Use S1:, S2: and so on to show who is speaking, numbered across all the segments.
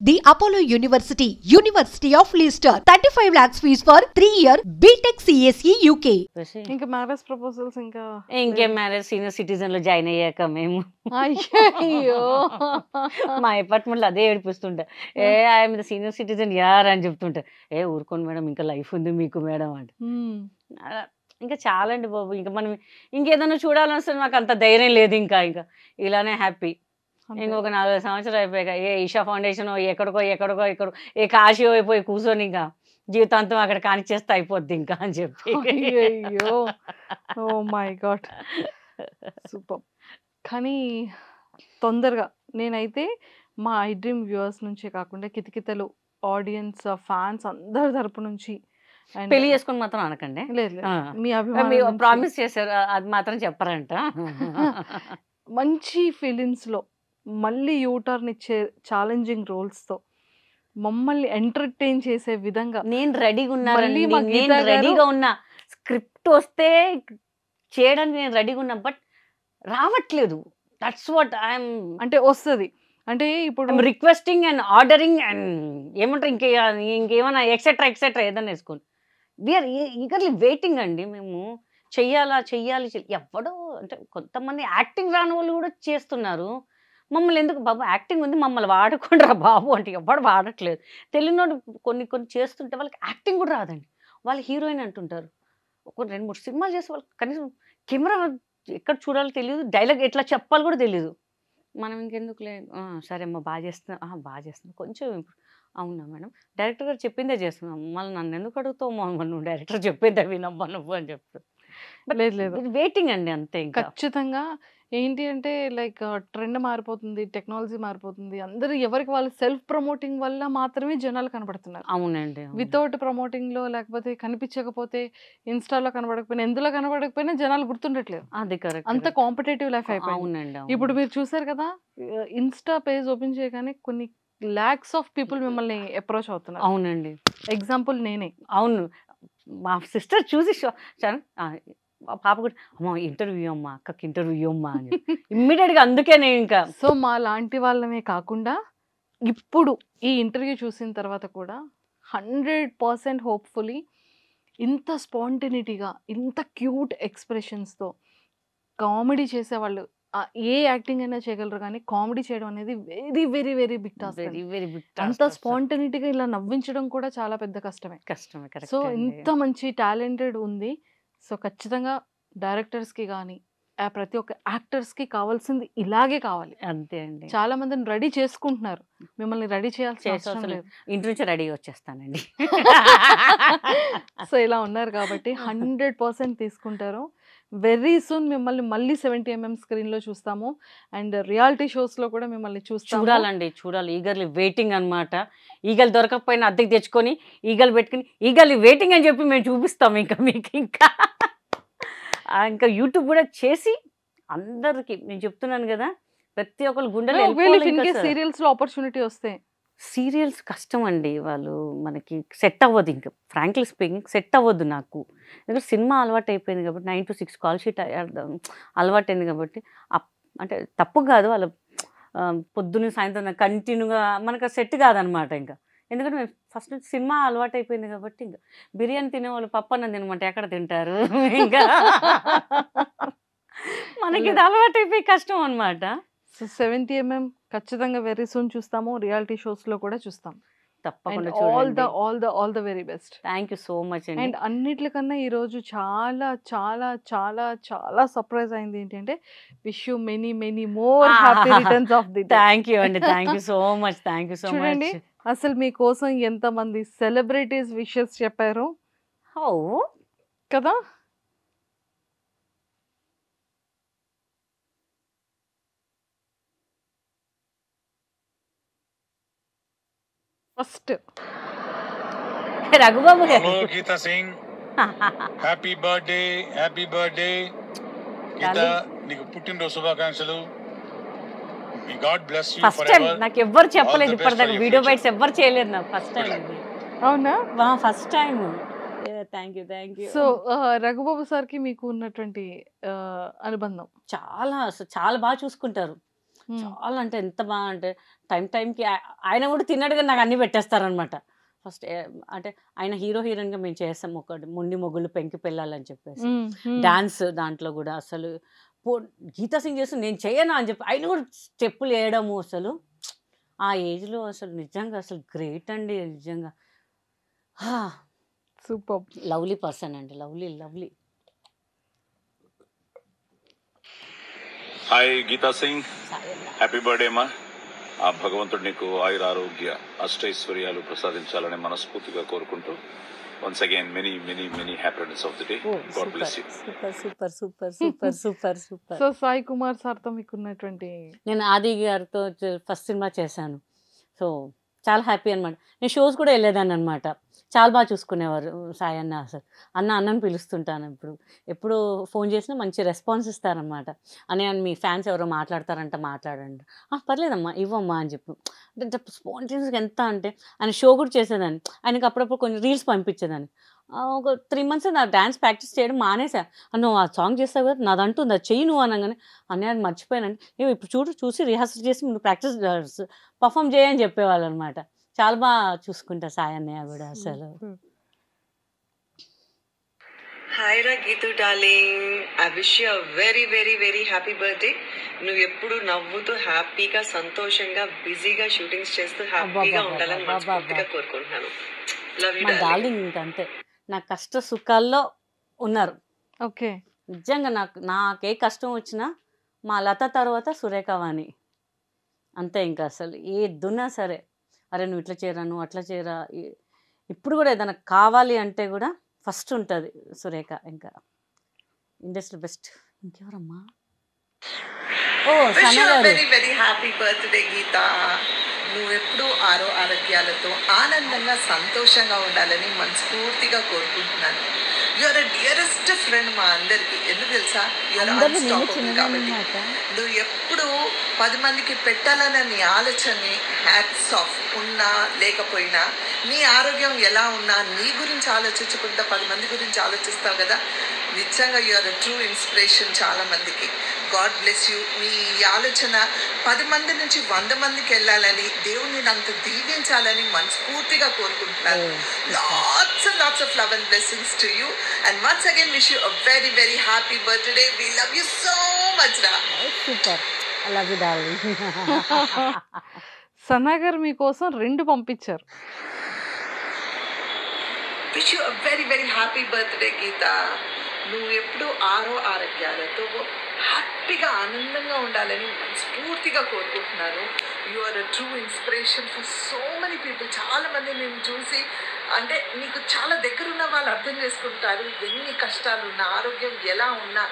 S1: The Apollo University, University of Leicester, 35 lakhs fees for 3-year BTech CSE UK.
S2: ఇంకా marriage proposals ఇంకా
S3: ఇంకేం marriage senior citizen లో join అయ్యాక మేము
S2: అయ్యో
S3: మా అపార్ట్మెంట్ లో అదే ఏడిపిస్తుంటా. ఐఎమ్ ద సీనియర్ సిటిజన్ యార్ అని చెప్తుంటా. ఊరుకోండి మేడం, ఇంకా లైఫ్ ఉంది మీకు మేడం అంటే. అలా ఇంకా చాలా అండి బాబు. ఇంకా మనం ఇంకేదైనా చూడాలని వస్తే నాకు అంత ధైర్యం లేదు. ఇంకా ఇలానే హ్యాపీ. ఇంకొక 4 సంవత్సరాలు అయిపోయాక ఈషా ఫౌండేషన్ ఎక్కడికో కాశీ అయిపోయి కూర్చొని ఇంకా జీవితాంతం అక్కడ కానిచ్చేస్తే అయిపోద్ది ఇంకా అని చెప్పి.
S2: అయ్యో ఓ మై గాడ్ సూపర్. కానీ తొందరగా నేనైతే మా ఐ డ్రీమ్ వ్యూవర్స్ నుంచే కాకుండా కితకితలు ఆడియన్స్ ఫ్యాన్స్ అందరి తరపు నుంచి
S3: పెళ్లి చేసుకుని మాత్రం అనకండి.
S2: లేదు మీ అభిమానం
S3: ప్రామిస్ చేశారు, అది మాత్రం చెప్పరంట.
S2: మంచి ఫిలిమ్స్లో మళ్ళీ యూటర్న్ ఇచ్చే ఛాలెంజింగ్ రోల్స్తో మమ్మల్ని ఎంటర్టైన్ చేసే విధంగా
S3: నేను రెడీగా
S2: మళ్ళీ మా
S3: ఉన్నాను.
S2: గీతా
S3: నేను
S2: గారు-
S3: రెడీగా ఉన్నా. స్క్రిప్ట్ వస్తే చేయడానికి నేను రెడీగా ఉన్నా, బట్ రావట్లేదు. దట్స్ వాట్ ఐఎమ్
S2: అంటే వస్తుంది. అంటే ఇప్పుడు
S3: రిక్వెస్టింగ్ అండ్ ఆర్డరింగ్ అండ్ ఏమంటారు ఇంకేమైనా ఎక్సెట్రా ఏదైనా వేసుకోండి. వీఆర్ ఈగర్లీ వెయిటింగ్ అండి. మేము చెయ్యాలి. ఎవడో అంటే కొంతమంది యాక్టింగ్ రాని వాళ్ళు కూడా చేస్తున్నారు. మమ్మల్ని ఎందుకు బాబు యాక్టింగ్ ఉంది మమ్మల్ని వాడుకుంటారా బాబు అంటే ఎవడు వాడట్లేదు. తెలియనోడు కొన్ని చేస్తుంటే వాళ్ళకి యాక్టింగ్ కూడా రాదండి. వాళ్ళు హీరోయిన్ అంటుంటారు. ఒక 2-3 సినిమాలు చేసే వాళ్ళకి కనీసం కెమెరా ఎక్కడ చూడాలో తెలియదు, డైలాగ్ ఎట్లా చెప్పాలి కూడా తెలియదు. మనం ఇంకెందుకులే సరే అమ్మ బాగా చేస్తున్నా కొంచెం అవునా మేడం, డైరెక్టర్ గారు చెప్పిందే చేస్తున్నాం, మళ్ళీ నన్ను ఎందుకు అడుగుతావు నువ్వు డైరెక్టర్ చెప్పిందే వినమ్మా నువ్వు అని చెప్తాను.
S2: లేదు
S3: వెయిటింగ్ అండి అంతే. ఇంకా
S2: ఖచ్చితంగా ఏంటి అంటే లైక్ ట్రెండ్ మారిపోతుంది, టెక్నాలజీ మారిపోతుంది. అందరూ ఎవరికి వాళ్ళు సెల్ఫ్ ప్రమోటింగ్ వల్ల మాత్రమే జనాలు కనబడుతున్నారు.
S3: అవునండి.
S2: వితౌట్ ప్రమోటింగ్ లో లేకపోతే కనిపించకపోతే ఇన్స్టాలో కనబడకపోయినా ఎందులో కనబడకపోయినా జనాలు గుర్తుండట్లేదు.
S3: అది కరెక్ట్.
S2: అంత కాంపిటేటివ్ లైఫ్ అయిపోయింది.
S3: అవునండి.
S2: ఇప్పుడు మీరు చూసారు కదా, ఇన్స్టా పేజ్ ఓపెన్ చేయగానే కొన్ని లాక్స్ ఆఫ్ పీపుల్ మిమ్మల్ని అప్రోచ్ అవుతున్నారు.
S3: అవునండి.
S2: ఎగ్జాంపుల్ నేనే.
S3: అవును, మా సిస్టర్ చూసి పాప కూడా అమ్మ ఇంటర్వ్యూ అమ్మా, అక్కకి ఇంటర్వ్యూ అమ్మా అని ఇమ్మీడియట్గా. అందుకే నేను ఇంకా
S2: సో మా లాంటి వాళ్ళమే కాకుండా ఇప్పుడు ఈ ఇంటర్వ్యూ చూసిన తర్వాత కూడా 100% హోప్ఫుల్లీ ఇంత స్పాంటినిటీగా ఇంత క్యూట్ ఎక్స్ప్రెషన్స్తో కామెడీ చేసేవాళ్ళు ఏ యాక్టింగ్ అయినా చేయగలరు, కానీ కామెడీ చేయడం అనేది very very very big task.
S3: Very big.
S2: అంత స్పాంటినిటీగా ఇలా నవ్వించడం కూడా చాలా పెద్ద కష్టమే. సో ఇంత మంచి టాలెంటెడ్ ఉంది. సో ఖచ్చితంగా డైరెక్టర్స్కి కానీ ప్రతి ఒక్క యాక్టర్స్కి కావాల్సింది ఇలాగే కావాలి.
S3: అంతే అండి.
S2: చాలా మందిని రెడీ చేసుకుంటున్నారు, మిమ్మల్ని రెడీ చేయాల్సిన అవసరం లేదు.
S3: ఇంటి నుంచి రెడీ వచ్చేస్తానండి.
S2: సో ఇలా ఉన్నారు కాబట్టి 100% తీసుకుంటారు. వెరీ సూన్ మిమ్మల్ని మళ్ళీ 70mm స్క్రీన్లో చూస్తాము. అండ్ రియాలిటీ షోస్లో కూడా మిమ్మల్ని
S3: చూడాలి. ఈగర్లీ వెయిటింగ్ అనమాట. ఈగలు దొరకకపోయినా అద్దెకి తెచ్చుకొని ఈగలు పెట్టుకుని ఈగర్లీ వెయిటింగ్ అని చెప్పి మేము చూపిస్తాము ఇంకా మీకు. ఇంకా యూట్యూబ్ కూడా చేసి అందరికి నేను చెప్తున్నాను కదా, ప్రతి ఒక్కరు గుండెలు.
S2: సీరియల్స్లో ఆపర్చునిటీ వస్తే
S3: సీరియల్స్ కష్టం అండి, వాళ్ళు మనకి సెట్ అవ్వదు. ఇంకా ఫ్రాంక్లీ స్పీకింగ్ సెట్ అవ్వద్దు నాకు. ఎందుకంటే సినిమా అలవాటు అయిపోయింది కాబట్టి 9 to 6 కాల్ షీట్ అలవాటు అయింది కాబట్టి. అంటే తప్పు కాదు, వాళ్ళ పొద్దున్న సాయంత్రం కంటిన్యూగా మనకు సెట్ కాదనమాట. ఇంకా ఎందుకంటే మేము ఫస్ట్ నుంచి సినిమా అలవాటు అయిపోయింది కాబట్టి. ఇంకా బిర్యానీ తినేవాళ్ళు పప్పు అన్నం తినమంటే ఎక్కడ తింటారు? ఇంకా మనకి ఇది అలవాటు అయిపోయి కష్టం అనమాట.
S2: సో 70mm ఖచ్చితంగా వెరీ సూన్ చూస్తాము. రియాలిటీ షోస్లో కూడా చూస్తాం
S3: తప్పకుండా.
S2: All the very best.
S3: Thank you so much అండి.
S2: అండ్ అన్నిటికన్నా ఈరోజు చాలా చాలా చాలా చాలా సర్ప్రైజ్ అయింది ఏంటంటే, wish you many many more happy returns of the day.
S3: Thank you అండి. Thank you so much.
S2: చూడండి అసలు మీకోసం ఎంతమంది సెలబ్రిటీస్ విషెస్ చెప్పారు కదా. ఫస్ట్
S3: రఘుబాబు గారు.
S4: గీతా సింగ్ హ్యాపీ బర్త్డే గీతా, నీకు పుట్టినరోజు శుభాకాంక్షలు. God bless you
S3: first time నాకు ఎవ్వరు చెప్పలేదు ఇప్పటిదాకా, వీడియో బైట్స్ ఎవ్వరు చేయలేదు నాకు. ఫస్ట్ టైం ఇది.
S2: అవునా?
S3: First time. Thank you.
S2: So Raghubabu సార్కి మీకు ఉన్నటువంటి అనుబంధం
S3: చాలా బాగా చూసుకుంటారు. చాలా అంటే ఎంత బాగా అంటే టైంకి ఆయన కూడా తిన్నాడు కానీ నాకు అన్నీ పెట్టేస్తారనమాట. ఫస్ట్ అంటే ఆయన హీరోయిన్గా మేము చేస్తాం ఒకటి మొండి మొగ్గులు పెంకి పెళ్ళాలని చెప్పేసి డాన్స్ దాంట్లో కూడా అసలు గీతా సింగ్ చేస్తూ నేను చేయనా అని చెప్పి ఆయన కూడా స్టెప్పులు వేయడము అసలు ఆ ఏజ్లో అసలు నిజంగా అసలు గ్రేట్ అండి నిజంగా.
S2: సూపర్.
S3: లవ్లీ పర్సన్ అండి, lovely lovely.
S4: Hi Geeta Singh, happy birthday మా. ఆ భగవంతుడు నీకు ఆయుర ఆరోగ్య అష్టైశ్వర్యాలు ప్రసాదించాలని మనస్ఫూర్తిగా కోరుకుంటూ once again many many many happy returns of the day. God bless you.
S3: Super super super super super super.
S2: So Sai Kumar సార్తో మీకున్నటువంటి
S3: నేను ఆది గారితో ఫస్ట్ సినిమా చేశాను. సో చాలా హ్యాపీ అనమాట. నేను షోస్ కూడా వెళ్ళేదాన్ని అనమాట. చాలా బాగా చూసుకునేవారు సాయి అన్న. అసలు అన్నని పిలుస్తుంటాను. ఎప్పుడు ఫోన్ చేసినా మంచి రెస్పాన్స్ ఇస్తారనమాట. అని మీ ఫ్యాన్స్ ఎవరో మాట్లాడతారంట, మాట్లాడండి. పర్లేదమ్మా ఇవ్వమ్మా అని చెప్పి అంటే స్పాంటేనియస్గా ఎంత అంటే ఆయన షో కూడా చేసేదాన్ని. ఆయనకి అప్పుడప్పుడు కొన్ని రీల్స్ పంపించేదాన్ని. ఒక 3 months నా డ్యాన్స్ ప్రాక్టీస్ చేయడం మానేసా. నువ్వు ఆ సాంగ్ చేస్తావు కదా నాదంటుంది అది చెయ్యి నువ్వు అనగానే అన్నయ్య మర్చిపోయానండి. ఇప్పుడు చూసి రిహార్సల్ చేసి నువ్వు ప్రాక్టీస్ పర్ఫామ్ చేయని చెప్పేవాళ్ళు అనమాట. చాలా బాగా చూసుకుంటా సాయి అన్నయ్య కూడా అసలు.
S5: హాయ్ రా Geethu darling, I wish you very very very happy birthday. నువ్వు ఎప్పుడు నవ్వుతూ హ్యాపీగా సంతోషంగా బిజీగా షూటింగ్స్ చేస్తూ హ్యాపీగా ఉండాలని మనస్ఫూర్తిగా కోరుకుంటున్నాను. లవ్ యూ
S3: మా
S5: డార్లింగ్.
S3: డార్లింగ్ ఇంకంతే నా కష్ట సుఖాల్లో ఉన్నారు.
S2: ఓకే.
S3: నిజంగా నాకే కష్టం వచ్చినా మా లత తర్వాత సురేఖవాణి అంతే. ఇంకా అసలు ఏదున్నా సరే అరే నువ్వు ఇట్లా చేయరా, నువ్వు అట్లా చేయరా. ఇప్పుడు కూడా ఏదైనా కావాలి అంటే కూడా ఫస్ట్ ఉంటుంది సురేఖ. ఇంకా ఇండస్ట్రీ బెస్ట్. ఇంకెవరమ్మా? ఓ
S5: విష్
S3: సన
S5: యూ
S3: గారు.
S5: Very very happy birthday Geetha. నువ్వు ఎప్పుడూ ఆరోగ్యాలతో ఆనందంగా సంతోషంగా ఉండాలని మనస్ఫూర్తిగా కోరుకుంటున్నాను. యూఆర్ డియరెస్ట్ ఫ్రెండ్ మా అందరికి. ఎందుకు తెలుసా? యూఆర్
S3: అందరినీ నేను
S5: అన్స్టాపబుల్
S3: చిన్నగా
S5: కాబట్టి.
S3: అన్నమాట.
S5: నువ్వు ఎప్పుడు 10 మందికి పెట్టాలన్న నీ ఆలోచనని హ్యాట్స్ ఆఫ్ ఉన్నా లేకపోయినా నీ ఆరోగ్యం ఎలా ఉన్నా నీ గురించి ఆలోచించకుండా 10 మంది గురించి ఆలోచిస్తావు కదా. నిజంగా యూఆర్ ట్రూ ఇన్స్పిరేషన్ చాలా మందికి. God bless you. నీ ఆలోచన 10 మంది నుంచి 100 మందికి వెళ్ళాలని దేవుణ్ణి అంత దీవించాలని మనస్ఫూర్తిగా కోరుకుంటున్నాను. Lots and lots of love and blessings to you and once again wish you a very very happy birthday. We love you so much రా.
S3: Super. I love you darling.
S2: Sana గారు మీకోసం 2 పంపించారు.
S5: Wish you a very very happy birthday Geetha. నువ్వు ఎప్పుడు ఆరోగ్యాలతో హ్యాపీగా ఆనందంగా ఉండాలని మనస్ఫూర్తిగా కోరుకుంటున్నాను. You are a true inspiration for so many people. చాలా మంది నేను చూసి అంటే నీకు చాలా దగ్గర ఉన్న వాళ్ళు అర్థం చేసుకుంటారు ఎన్ని కష్టాలు ఉన్నా, ఆరోగ్యం ఎలా ఉన్నా.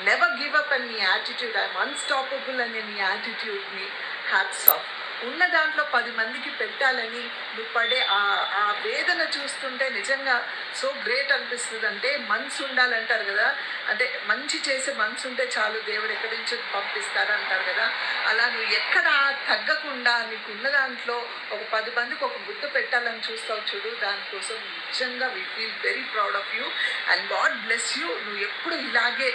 S5: నెవర్ గివ్ అప్ అని నీ యాటిట్యూడ్, ఐఎమ్ అన్స్టాపబుల్ అనే నీ యాటిట్యూడ్ని హ్యాట్స్ ఆఫ్. ఉన్న దాంట్లో 10 మందికి పెట్టాలని నువ్వు పడే ఆ వేదన చూస్తుంటే నిజంగా సో గ్రేట్ అనిపిస్తుంది. అంటే మనసు ఉండాలంటారు కదా, అంటే మంచి చేసే మనసు ఉంటే చాలు దేవుడు ఎక్కడి నుంచి పంపిస్తారు అంటారు కదా. అలా నువ్వు ఎక్కడ తగ్గకుండా నీకున్న దాంట్లో ఒక 10 మందికి ఒక గుర్తు పెట్టాలని చూస్తావు చూడు. దానికోసం నిజంగా we feel very proud of you and God bless you. నువ్వు ఎప్పుడు ఇలాగే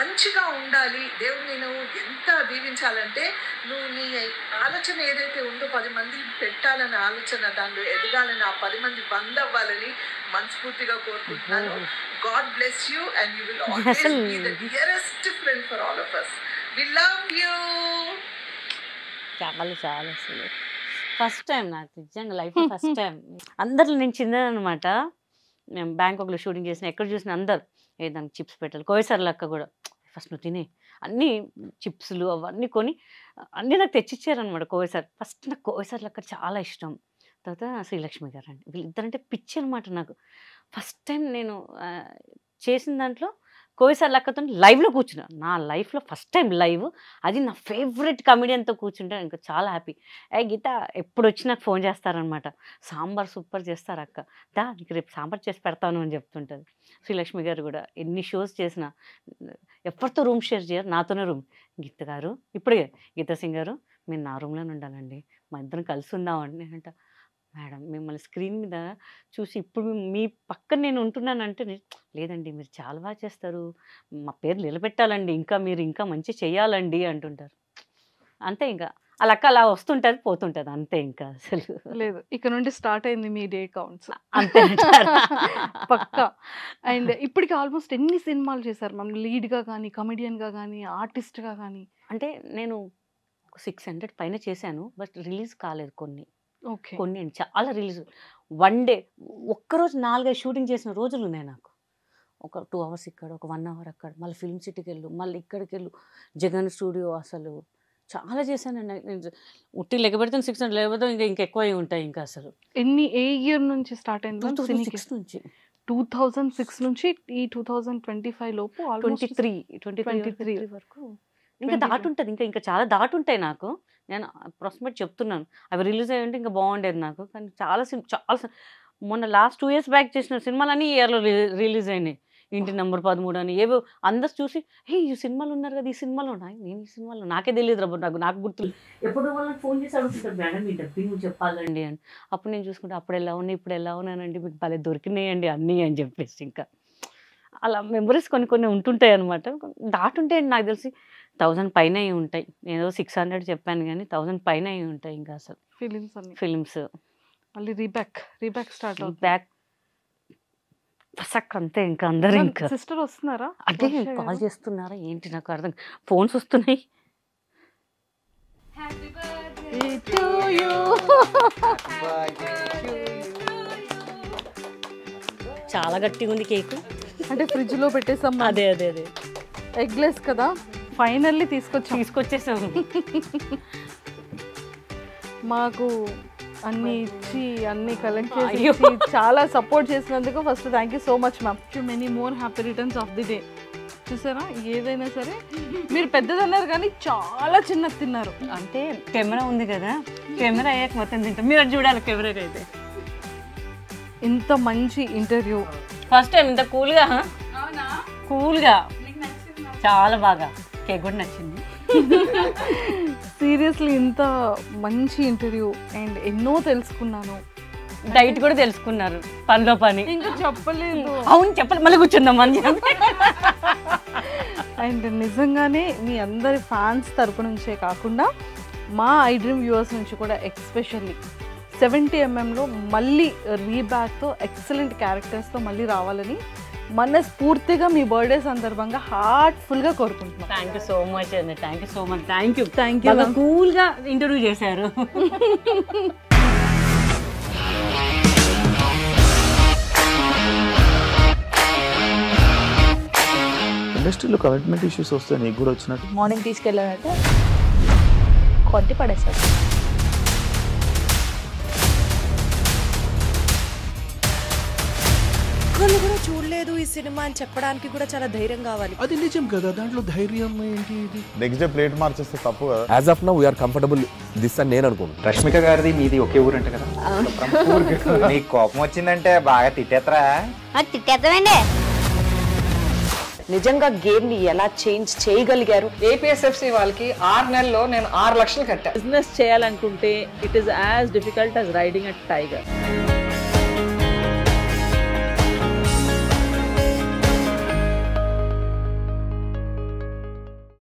S5: మంచిగా ఉండాలి. దేవుడిని నువ్వు ఎంత దీవించాలంటే నువ్వు నీ ఆలోచన ఏదైతే ఉందో 10 మంది పెట్టాలని ఆలోచన, దానిలో ఎదగాలని, ఆ 10 మంది 100 అవ్వాలని మనస్ఫూర్తిగా కోరుకుంటున్నాను. God bless you and you will always be the dearest friend for all of us. We love you.
S3: చాలా చాలా అసలు ఫస్ట్ టైం నాకు నిజంగా లైఫ్ ఫస్ట్ టైం. అందరిలో నేను చిన్నదనమాట. మేము బ్యాంకాక్లో షూటింగ్ చేసిన ఎక్కడ చూసిన అందరు దానికి చిప్స్ పెట్టాలి. కోయసార్ లెక్క కూడా ఫస్ట్ నువ్వు తినే అన్నీ చిప్స్లు అవన్నీ కొని అన్నీ నాకు తెచ్చిచ్చారనమాట కోయసార్. ఫస్ట్ నాకు కోయసార్ లెక్క చాలా ఇష్టం. తర్వాత శ్రీలక్ష్మి గారు అండి, వీళ్ళిద్దరంటే పిచ్చి అనమాట నాకు. ఫస్ట్ టైం నేను చేసిన దాంట్లో కోయసార్ లెక్కతో లైవ్లో కూర్చున్నా. నా లైఫ్లో ఫస్ట్ టైం లైవ్, అది నా ఫేవరెట్ కమెడియన్తో కూర్చుంటే ఇంకా చాలా హ్యాపీ. గీత ఎప్పుడు వచ్చి నాకు ఫోన్ చేస్తారనమాట. సాంబార్ సూపర్ చేస్తారు అక్క, దా నీకు రేపు సాంబార్ చేసి పెడతాను అని చెప్తుంటుంది. శ్రీలక్ష్మి గారు కూడా ఎన్ని షోస్ చేసినా ఎవరితో రూమ్ షేర్ చేయరు, నాతోనే రూమ్. గీత గారు ఇప్పుడే గీతా సింగ్ గారు మీరు నా రూమ్లోనే ఉండాలండి, మా ఇద్దరం కలిసి ఉందామండి. నేనంట మేడం మిమ్మల్ని స్క్రీన్ మీద చూసి ఇప్పుడు మీ పక్కన నేను ఉంటున్నానంటే లేదండి మీరు చాలా బాగా చేస్తారు, మా పేరు నిలబెట్టాలండి, ఇంకా మీరు ఇంకా మంచి చేయాలండి అంటుంటారు. అంతే ఇంకా ఆ లక్క అలా వస్తుంటది పోతుంటది అంతే ఇంకా అసలు
S2: లేదు ఇక నుండి స్టార్ట్ అయింది మీ డే కౌంట్స్
S3: అంతే అంటారా?
S2: పక్కా. అండ్ ఇప్పటికి ఆల్మోస్ట్ ఎన్ని సినిమాలు చేశారు మ్యామ్? లీడ్గా కానీ, కమెడియన్గా కానీ, ఆర్టిస్ట్గా కానీ?
S3: అంటే నేను 600 పైన చేశాను, బట్ రిలీజ్ కాలేదు కొన్ని
S2: ఓకే.
S3: కొన్ని చాలా రిలీజ్. వన్ డే ఒక్కరోజు 4-5 షూటింగ్ చేసిన రోజులు ఉన్నాయి నాకు. ఒక 2 hours ఇక్కడ, ఒక 1 hour అక్కడ, మళ్ళీ ఫిల్మ్ సిటీకి వెళ్ళు, మళ్ళీ ఇక్కడికి వెళ్ళు, జగన్ స్టూడియో, అసలు చాలా చేశానండి. నేను ఉట్టి లెక్క పెడితే 600, లేకపోతే ఇంకా ఎక్కువ ఉంటాయి ఇంకా అసలు.
S2: ఏ ఇయర్ నుంచి స్టార్ట్ అయింది?
S3: 2006 నుంచి
S2: 2006 నుంచి ఈ 2025 లోపు
S3: 23 వరకు ఇంకా దాటుంటది. ఇంకా చాలా దాటుంటాయి నాకు. నేను అప్రాక్సిమేట్ చెప్తున్నాను, అవి రిలీజ్ అయ్యి ఉంటే ఇంకా బాగుండేది నాకు. కానీ చాలా మొన్న లాస్ట్ 2 years బ్యాక్ చేసిన సినిమాలన్నీ ఈ ఇయర్లో రిలీజ్ అయినాయి. ఇంటి నెంబర్ 13 అని ఏవో అందరు చూసి, హే ఈ సినిమాలు ఉన్నారు కదా, ఈ సినిమాలో ఉన్నాయి. నేను ఈ సినిమాలో నాకే తెలియదు రా, నాకు గుర్తు. ఎప్పుడు వాళ్ళకి ఫోన్ చేసి అడుగుతుంటారు, మేడం మీ డబ్బింగ్ చెప్పాలండి అని. అప్పుడు నేను చూసుకుంటే అప్పుడు ఎలా ఉన్నాయి, ఇప్పుడు ఎలా ఉన్నానండి, మీకు భలే దొరికినాయండి అన్నీ అని చెప్పేసి. ఇంకా అలా మెమరీస్ కొన్ని ఉంటుంటాయి అనమాట. దాటుంటే నాకు తెలిసి 1000 పైన ఉంటాయి. నేను 600 చెప్పాను కానీ 1000 పైన ఉంటాయి ఇంకా అసలు ఫిలిమ్స్.
S2: మళ్ళీ రీబ్యాక్ స్టార్ట్ అవుతుంది.
S3: బ్యాక్ ఫసక్ అంతే. ఇంకా అందరూ ఇంకా
S2: సిస్టర్ వస్తున్నారా?
S3: అదే కాల్ చేస్తున్నారా ఏంటి నాకు అర్థం, ఫోన్స్ వస్తున్నాయి. చాలా గట్టిగా ఉంది కేక్.
S2: అంటే ఫ్రిడ్జ్ లో పెట్టేసాం.
S3: అదే
S2: ఎగ్లెస్ కదా, ఫైనల్లీ తీసుకొచ్చేసాము. మాకు అన్ని ఇచ్చి అన్ని కలెక్ట్ చేసి చాలా సపోర్ట్ చేసినందుకు first thank you so much ma'am. Many more happy returns of the day. చూసారా, ఏదైనా సరే మీరు పెద్దదన్నారు కానీ చాలా చిన్నది తిన్నారు.
S3: అంటే కెమెరా ఉంది కదా, కెమెరా అయ్యాక మొత్తం తింటాం. మీరు అది చూడాలి కెమెరాకి అయితే.
S2: ఇంత మంచి ఇంటర్వ్యూ
S3: ఫస్ట్ టైం ఇంత కూల్గా చాలా బాగా. కేక్ కూడా నచ్చింది.
S2: సీరియస్లీ ఇంత మంచి ఇంటర్వ్యూ అండ్ ఎన్నో తెలుసుకున్నాను.
S3: డైట్ కూడా తెలుసుకున్నారు, పనిలో పని.
S2: ఇంకా చెప్పలేదు.
S3: అవును చెప్పాలి, మళ్ళీ కూర్చుందాం అని.
S2: అండ్ నిజంగానే మీ అందరి ఫ్యాన్స్ తరపు నుంచే కాకుండా మా ఐ డ్రీమ్ వ్యూవర్స్ నుంచి కూడా ఎక్స్పెషల్లీ 70mm మళ్ళీ రీబ్యాక్తో ఎక్సలెంట్ క్యారెక్టర్స్తో మళ్ళీ రావాలని మనస్ఫూర్తిగా మీ బర్త్డే సందర్భంగా హార్ట్ఫుల్గా కోరుకుంటున్నాను.
S3: థ్యాంక్ యూ సో మచ్ అండి. Thank you so much. Thank you.
S2: బాగా
S3: కూల్గా ఇంటర్వ్యూ చేశారు.
S6: ఇండస్ట్రీలో కమిట్మెంట్ ఇష్యూస్ వస్తాయి, నీకు కూడా వచ్చినట్టు.
S7: మార్నింగ్ తీసుకెళ్ళాలంటే కొట్టి పడేస్తాడు.
S8: ఒక్కళ్ళు కూడా చూడలేదు ఈ సినిమా అని చెప్పడానికి కూడా చాలా ధైర్యం కావాలి.
S6: అది నిజం కదా, దాంట్లో ధైర్యం ఏంటి? ఇది
S9: నెక్స్ట్ డే ప్లేట్ మార్చేస్తే తప్పు కదా.
S10: As of now we are comfortable this అని నేను అనుకుంటున్నాను.
S11: రష్మిక గారిది మీది ఒకే ఊరు అంట కదా. నీకు కోపం వచ్చిందంటే బాగా తిట్టేత్తరా?
S7: తిట్టేద్దామండి.
S8: నిజంగా గేమ్ ని ఎలా చేంజ్ చేయగలిగారు?
S5: ఏపీఎస్ఎఫ్సి వాళ్ళకి 6 నెలల్లో నేను 6 లక్షలు కట్టా.
S7: బిజినెస్ చేయాలనుకుంటే it is as difficult as riding a tiger.